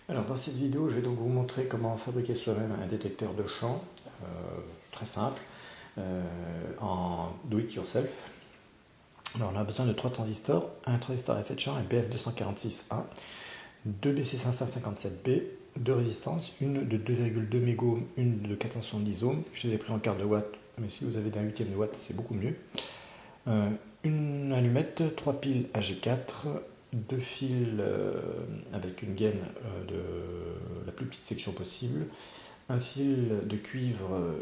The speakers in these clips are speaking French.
Alors dans cette vidéo, je vais donc vous montrer comment fabriquer soi-même un détecteur de champ très simple en do it yourself. Alors on a besoin de 3 transistors, un transistor à effet de champ, un BF246A, 2 BC557B, 2 résistances, une de 2,2 mégohms, une de 470 ohms. Je les ai pris en quart de watt, mais si vous avez d'un huitième de watt, c'est beaucoup mieux. Une allumette, 3 piles AG4, 2 fils avec une gaine de la plus petite section possible, un fil de cuivre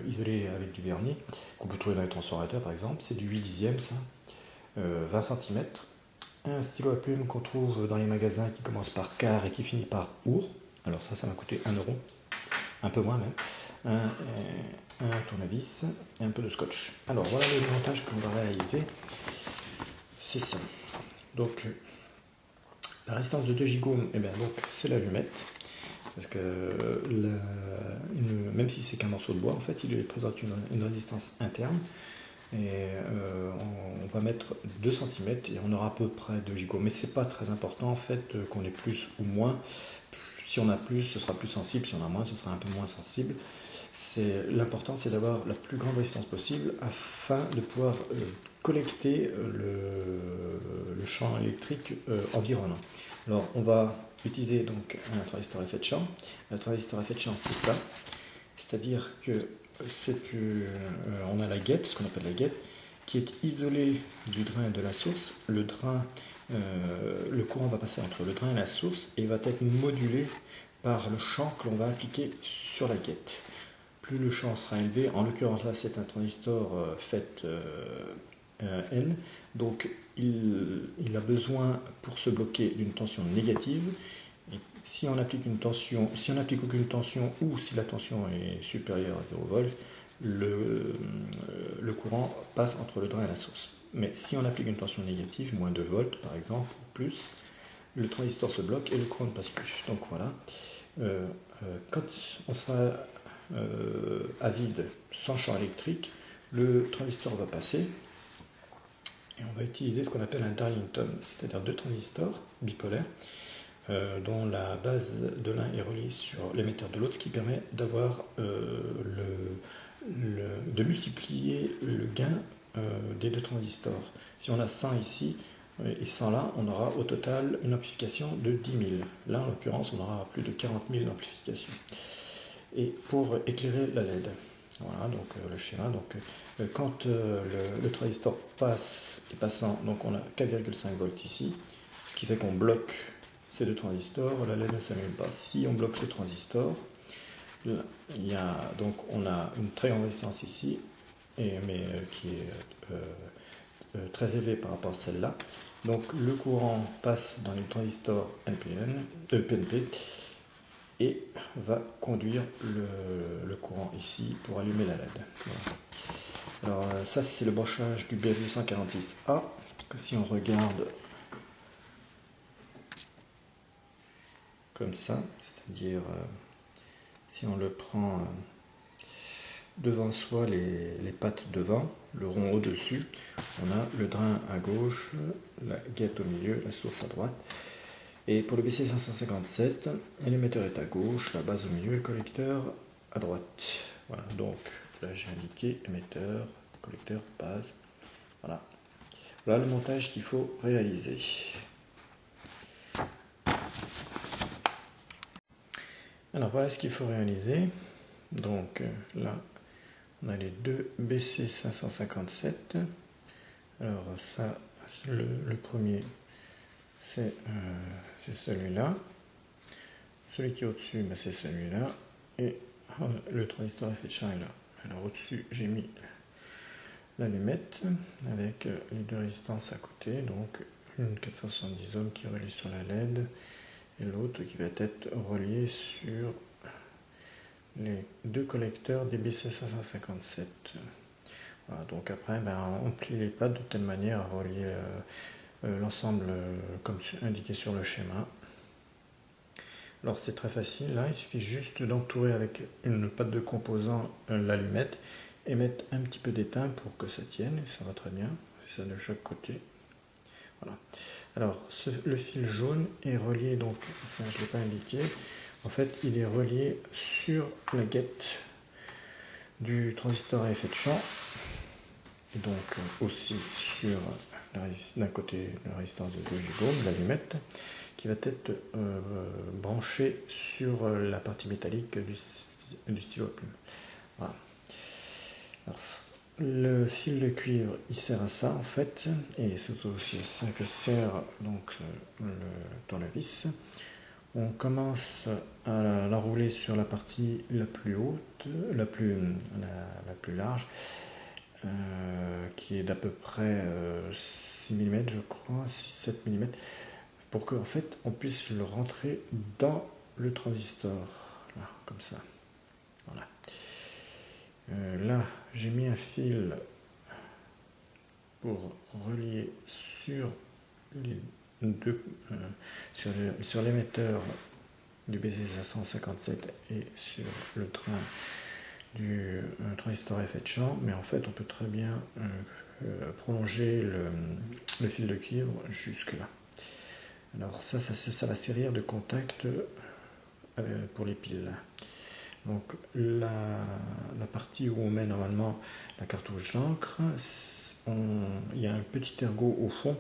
isolé avec du vernis, qu'on peut trouver dans les transformateurs par exemple, c'est du 8 dixièmes ça, 20 cm, un stylo à plume qu'on trouve dans les magasins qui commence par car et qui finit par our, alors ça m'a coûté 1 euro, un peu moins même, un tournevis et un peu de scotch. Alors voilà le montage qu'on va réaliser, c'est ça. Donc la résistance de 2 gigohms, c'est l'allumette, parce que même si c'est qu'un morceau de bois, en fait, il présente une résistance interne. Et on va mettre 2 cm et on aura à peu près 2 gigohms. Mais c'est pas très important en fait qu'on ait plus ou moins. Si on a plus, ce sera plus sensible. Si on a moins, ce sera un peu moins sensible. L'important, c'est d'avoir la plus grande résistance possible afin de pouvoir collecter le champ électrique environnant. Alors, on va utiliser donc un transistor à effet de champ. Un transistor à effet de champ, c'est ça. C'est-à-dire que on a la guette, ce qu'on appelle la guette, qui est isolée du drain et de la source. Le courant va passer entre le drain et la source et va être modulé par le champ que l'on va appliquer sur la guette. Plus le champ sera élevé, en l'occurrence là c'est un transistor FET N, donc il a besoin pour se bloquer d'une tension négative. Et si on applique aucune tension ou si la tension est supérieure à 0 volts, le courant passe entre le drain et la source. Mais si on applique une tension négative, moins 2 volts par exemple, ou plus, le transistor se bloque et le courant ne passe plus. Donc voilà, quand on sera à vide, sans champ électrique, le transistor va passer et on va utiliser ce qu'on appelle un Darlington, c'est-à-dire 2 transistors bipolaires dont la base de l'un est reliée sur l'émetteur de l'autre, ce qui permet d'avoir de multiplier le gain des 2 transistors. Si on a 100 ici et 100 là, on aura au total une amplification de 10 000. Là, en l'occurrence, on aura plus de 40 000 d'amplification. Et pour éclairer la LED, voilà donc le schéma. Donc, quand le transistor est passant, donc on a 4,5 volts ici, ce qui fait qu'on bloque ces 2 transistors, la LED ne s'allume pas. Si on bloque ce transistor, on a une très grande résistance ici, mais qui est très élevée par rapport à celle-là. Donc le courant passe dans les transistors PNP et va conduire le courant ici pour allumer la LED. Voilà. Alors ça c'est le branchage du BF246A. Si on regarde comme ça, c'est-à-dire si on le prend devant soi, les pattes devant, le rond au-dessus, on a le drain à gauche, la guette au milieu, la source à droite. Et pour le BC557, l'émetteur est à gauche, la base au milieu, le collecteur à droite. Voilà, donc là j'ai indiqué émetteur, collecteur, base. Voilà. Voilà le montage qu'il faut réaliser. Alors voilà ce qu'il faut réaliser. Donc là, on a les 2 BC557. Alors ça, le premier, c'est celui-là. Celui qui est au-dessus, c'est celui-là. Et le transistor à effet de champ est là. Alors au-dessus, j'ai mis l'allumette avec les 2 résistances à côté. Donc une 470 ohms qui relie sur la LED et l'autre qui va être relié sur les 2 collecteurs des BC557. Voilà, donc après, on plie les pattes de telle manière à relier l'ensemble comme indiqué sur le schéma. Alors c'est très facile, là il suffit juste d'entourer avec une patte de composant l'allumette et mettre un petit peu d'étain pour que ça tienne, et ça va très bien. On fait ça de chaque côté. Voilà. Alors le fil jaune est relié, donc ça je ne l'ai pas indiqué, en fait il est relié sur la guette du transistor à effet de champ, et donc aussi sur d'un côté la résistance de 2 Ω, l'allumette, qui va être branchée sur la partie métallique du stylo à plume. Voilà. Alors, le fil de cuivre il sert à ça en fait, et c'est aussi à ça que sert donc le tournevis. On commence à l'enrouler sur la partie la plus haute, la plus large, qui est d'à peu près 6 mm je crois, 6-7 mm, pour qu'en fait on puisse le rentrer dans le transistor, là, comme ça. Voilà. Là j'ai mis un fil pour relier sur les deux, sur l'émetteur du BC557 et sur le train du transistor à effet de champ, mais en fait on peut très bien prolonger le fil de cuivre jusque là. Alors ça va servir de contact pour les piles. Donc la partie où on met normalement la cartouche d'encre, il y a un petit ergot au fond,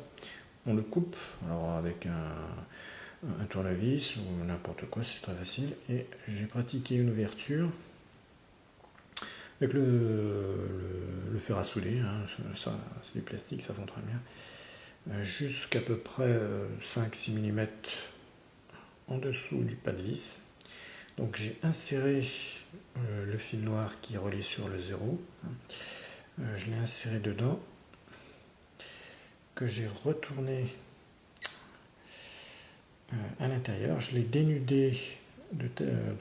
on le coupe alors avec un tournevis ou n'importe quoi, c'est très facile, et j'ai pratiqué une ouverture avec le fer à souder, hein, ça c'est du plastique, ça fond très bien, jusqu'à peu près 5-6 mm en dessous du pas de vis. Donc j'ai inséré le fil noir qui est relié sur le 0, je l'ai inséré dedans, que j'ai retourné à l'intérieur, je l'ai dénudé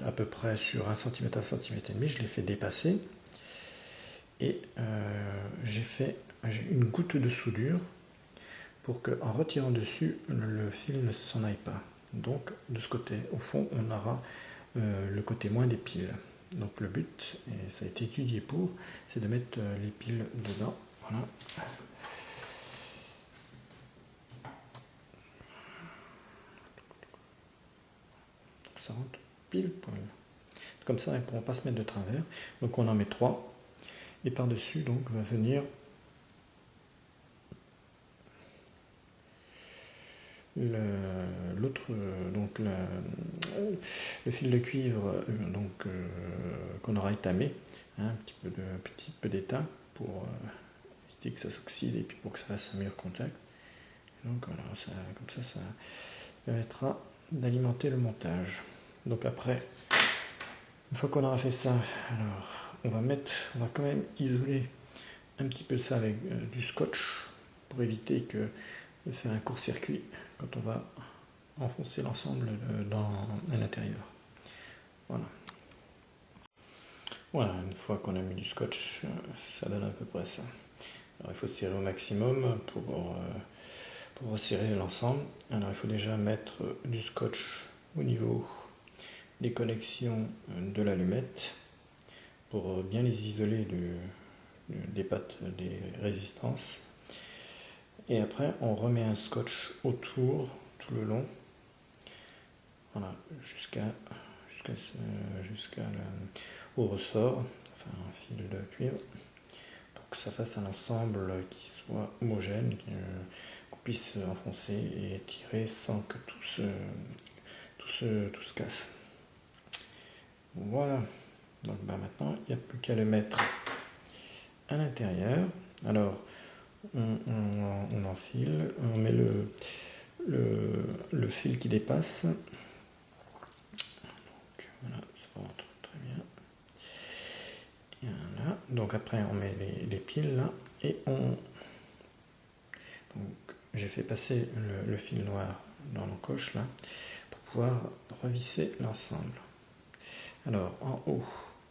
à peu près sur 1 cm à 1,5 cm, je l'ai fait dépasser, et j'ai une goutte de soudure pour qu'en retirant dessus, le fil ne s'en aille pas. Donc de ce côté, au fond, on aura le côté moins des piles. Donc le but, et ça a été étudié pour, c'est de mettre les piles dedans. Voilà. Ça rentre pile poil. Comme ça, ils ne pourront pas se mettre de travers. Donc on en met 3. Et par-dessus, donc, va venir l'autre, donc le fil de cuivre qu'on aura étamé, hein, un petit peu d'étain pour éviter que ça s'oxyde et puis pour que ça fasse un meilleur contact. Et donc voilà, comme ça permettra d'alimenter le montage. Donc après, une fois qu'on aura fait ça, alors on va quand même isoler un petit peu ça avec du scotch pour éviter de faire un court-circuit quand on va enfoncer l'ensemble à l'intérieur. Voilà. Voilà, une fois qu'on a mis du scotch, ça donne à peu près ça. Alors il faut serrer au maximum pour resserrer l'ensemble. Alors il faut déjà mettre du scotch au niveau des connexions de l'allumette pour bien les isoler des pattes des résistances. Et après on remet un scotch autour tout le long, voilà, au ressort, enfin un fil de cuivre, pour que ça fasse un ensemble qui soit homogène, qu'on puisse enfoncer et tirer sans que tout se casse. Voilà, donc maintenant il n'y a plus qu'à le mettre à l'intérieur. Alors on enfile, on met le fil qui dépasse. Donc voilà, ça rentre très bien. Et voilà. Donc après on met les piles là et donc j'ai fait passer le fil noir dans l'encoche là pour pouvoir revisser l'ensemble. Alors en haut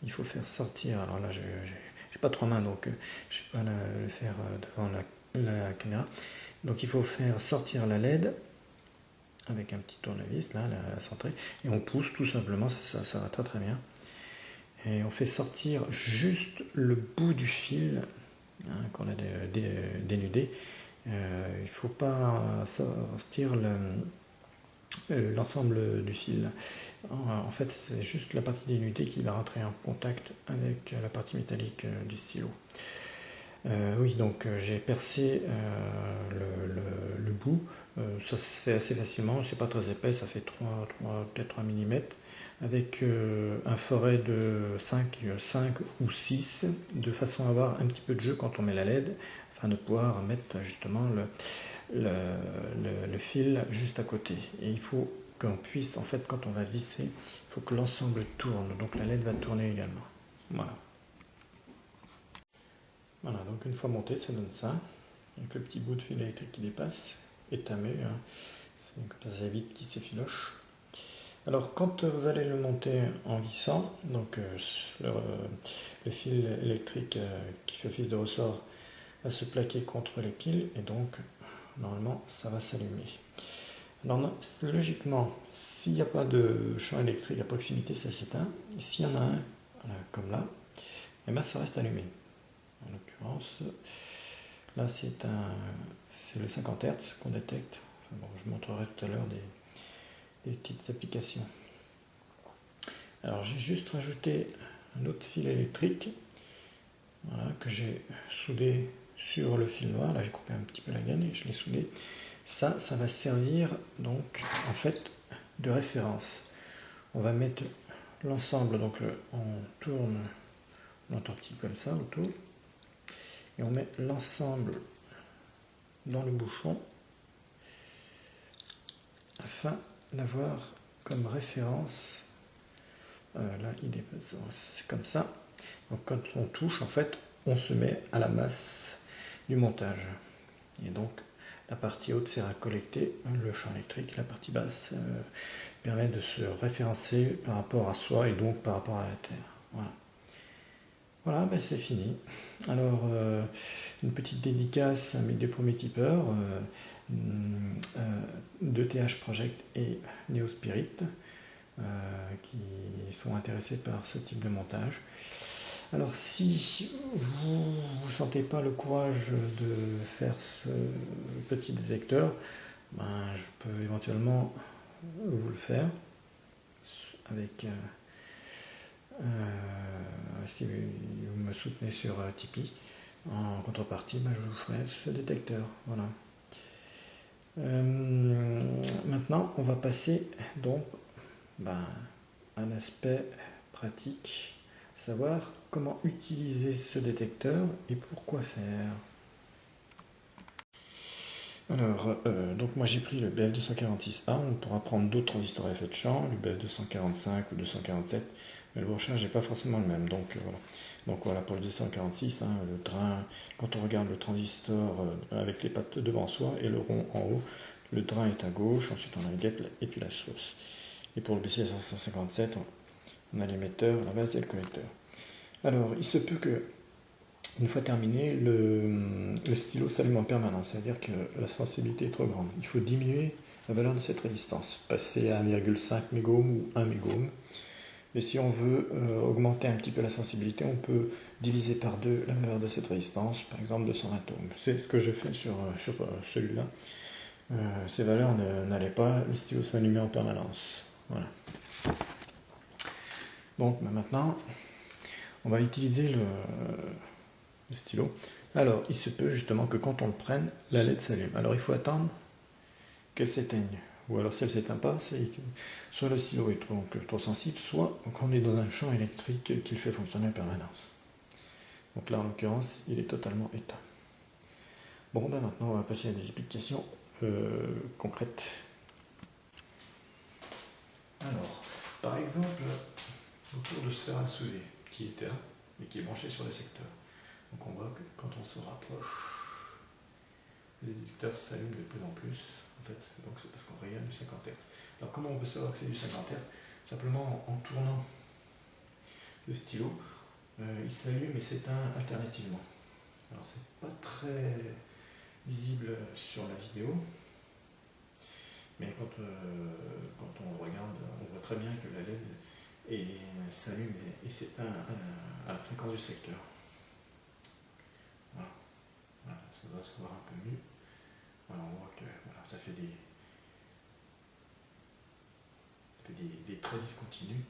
il faut faire sortir, alors là j'ai pas 3 mains donc je ne vais pas le faire devant la caméra, donc il faut faire sortir la LED avec un petit tournevis là, la centrée, et on pousse tout simplement, ça va très très bien, et on fait sortir juste le bout du fil, hein, qu'on a dénudé, il ne faut pas sortir l'ensemble du fil. En fait, c'est juste la partie d'unité qui va rentrer en contact avec la partie métallique du stylo. Oui, donc j'ai percé le bout. Ça se fait assez facilement, c'est pas très épais, ça fait peut-être 3 mm, avec un forêt de 5 ou 6, de façon à avoir un petit peu de jeu quand on met la LED, afin de pouvoir mettre justement le fil juste à côté. Et il faut qu'on puisse, en fait, quand on va visser, il faut que l'ensemble tourne, donc la LED va tourner également. Voilà. Voilà, donc une fois monté, ça donne ça, avec le petit bout de fil électrique qui dépasse, étamé, hein. Comme ça évite qu'il s'effiloche. Alors quand vous allez le monter en vissant, donc le fil électrique qui fait office de ressort va se plaquer contre les piles, et donc normalement ça va s'allumer. Alors logiquement, s'il n'y a pas de champ électrique à proximité, ça s'éteint. S'il y en a un, comme là, et bien ça reste allumé. En l'occurrence, là c'est le 50 Hz qu'on détecte. Enfin, bon, je montrerai tout à l'heure des petites applications. Alors j'ai juste rajouté un autre fil électrique, voilà, que j'ai soudé sur le fil noir. Là j'ai coupé un petit peu la gaine et je l'ai soudé. Ça va servir donc en fait de référence. On va mettre l'ensemble, donc on tourne, on entortille comme ça autour, et on met l'ensemble dans le bouchon afin d'avoir comme référence. Là il est c'est comme ça. Donc quand on touche, en fait on se met à la masse du montage, et donc la partie haute sert à collecter le champ électrique, la partie basse permet de se référencer par rapport à soi et donc par rapport à la Terre. Voilà. Voilà, ben c'est fini. Alors, une petite dédicace à mes deux premiers tipeurs, 2TH Project et Neospirit, qui sont intéressés par ce type de montage. Alors, si vous ne sentez pas le courage de faire ce petit détecteur, ben, je peux éventuellement vous le faire avec si vous me soutenez sur Tipeee. En contrepartie, ben, je vous ferai ce détecteur. Voilà. Maintenant, on va passer donc à un aspect pratique, savoir comment utiliser ce détecteur et pourquoi faire. Alors, donc moi j'ai pris le BF246A, on pourra prendre d'autres transistors à effet de champ, le BF245 ou 247, mais le brochage n'est pas forcément le même, donc voilà. Donc voilà pour le 246, le drain, quand on regarde le transistor avec les pattes devant soi et le rond en haut, le drain est à gauche, ensuite on a le gate et puis la source. Et pour le BC557, on a l'émetteur, la base et le collecteur. Alors, il se peut que, une fois terminé, le stylo s'allume en permanence, c'est-à-dire que la sensibilité est trop grande. Il faut diminuer la valeur de cette résistance, passer à 1,5 mégohm ou 1 mégohm. Et si on veut augmenter un petit peu la sensibilité, on peut diviser par 2 la valeur de cette résistance, par exemple 220 ohms. C'est ce que je fais sur celui-là. Ces valeurs n'allaient pas, le stylo s'allumait en permanence. Voilà. Donc maintenant, on va utiliser le stylo. Alors, il se peut justement que quand on le prenne, la LED s'allume. Alors, il faut attendre qu'elle s'éteigne. Ou alors, si elle ne s'éteint pas, c'est soit le stylo est trop sensible, soit qu'on est dans un champ électrique qui le fait fonctionner en permanence. Donc là, en l'occurrence, il est totalement éteint. Bon, ben maintenant, on va passer à des explications concrètes. Alors, par exemple, autour de ce fer à souder qui est éteint, mais qui est branché sur le secteur. Donc on voit que quand on se rapproche, les détecteurs s'allument de plus en plus, en fait, donc c'est parce qu'on rayonne du 50 Hz. Alors comment on peut savoir que c'est du 50 Hz? Simplement en tournant le stylo, il s'allume et s'éteint alternativement. Alors c'est pas très visible sur la vidéo, mais quand on regarde, on voit très bien que la LED s'allume et s'éteint à la fréquence du secteur. Voilà, ça doit se voir un peu mieux. Voilà, on voit que voilà, ça fait des traits discontinus.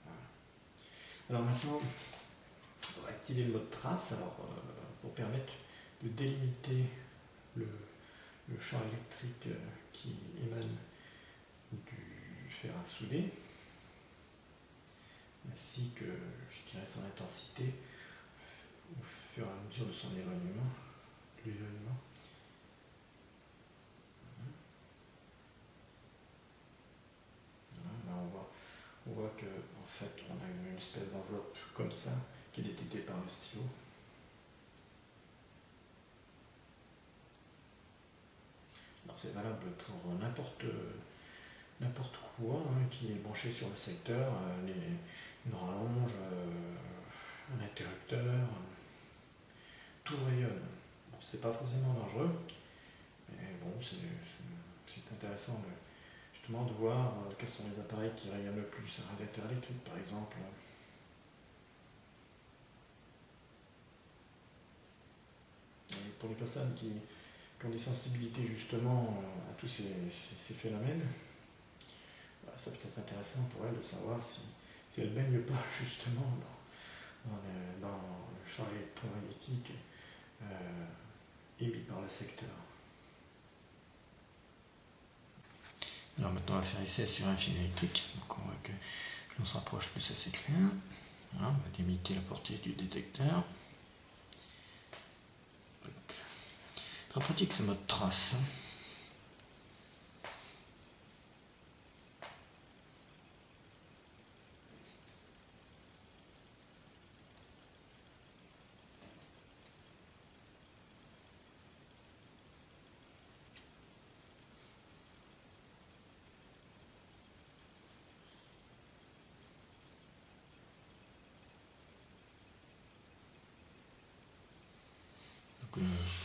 Voilà. Alors maintenant, on va activer le mode trace alors, pour permettre de délimiter le champ électrique qui émane du fer à souder, ainsi que, je dirais, son intensité au fur et à mesure de son éloignement. Là, on voit que en fait, on a une espèce d'enveloppe comme ça qui est détectée par le stylo. Alors c'est valable pour n'importe quoi qui est branché sur le secteur, une rallonge, un interrupteur, tout rayonne. Bon, c'est pas forcément dangereux, mais bon, c'est intéressant justement de voir quels sont les appareils qui rayonnent le plus. Un radiateur électrique par exemple. Et pour les personnes qui ont des sensibilités justement à tous ces phénomènes, ça peut être intéressant pour elles de savoir si elles ne baignent pas justement dans le champ électromagnétique émis par le secteur. Alors maintenant on va faire essai sur un fil électrique. Donc on voit que plus on se rapproche, plus ça s'éclaire. Voilà, on va limiter la portée du détecteur. Donc, très pratique ce mode trace.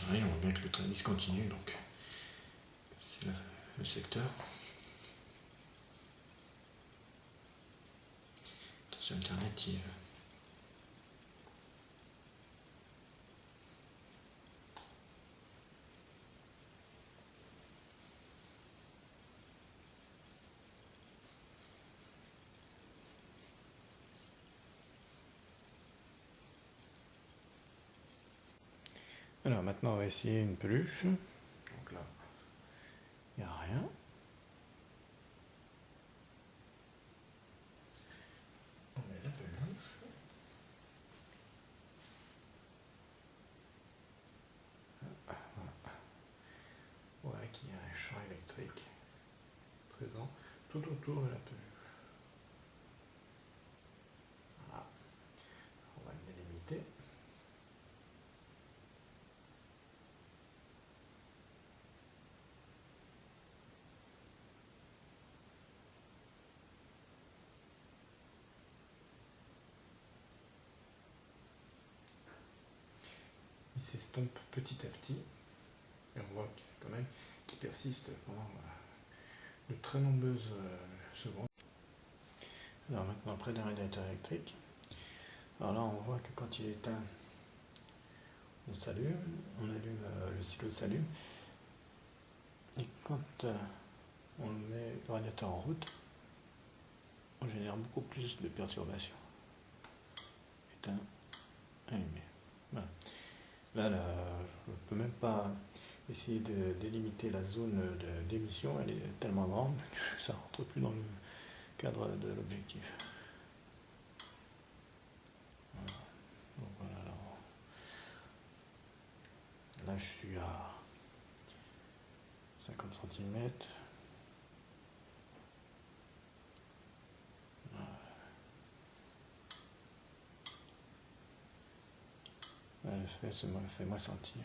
Pareil, on voit bien que le trait discontinue, donc c'est le secteur. Attention alternative. Alors maintenant on va essayer une peluche. Donc là, il n'y a rien. On met la peluche. Voilà qu'il y a un champ électrique présent tout autour de la peluche. Voilà. On va le délimiter. Il s'estompe petit à petit et on voit quand même qu'il persiste pendant de très nombreuses secondes. Alors maintenant près d'un radiateur électrique. Alors là on voit que quand il est éteint, on s'allume, le stylo s'allume, et quand on met le radiateur en route, on génère beaucoup plus de perturbations. Éteint, allumé. Voilà. Là, je ne peux même pas essayer de délimiter la zone d'émission, elle est tellement grande que ça ne rentre plus dans le cadre de l'objectif. Voilà. Donc voilà, alors, là je suis à 50 cm. Ça me fait moins sentir.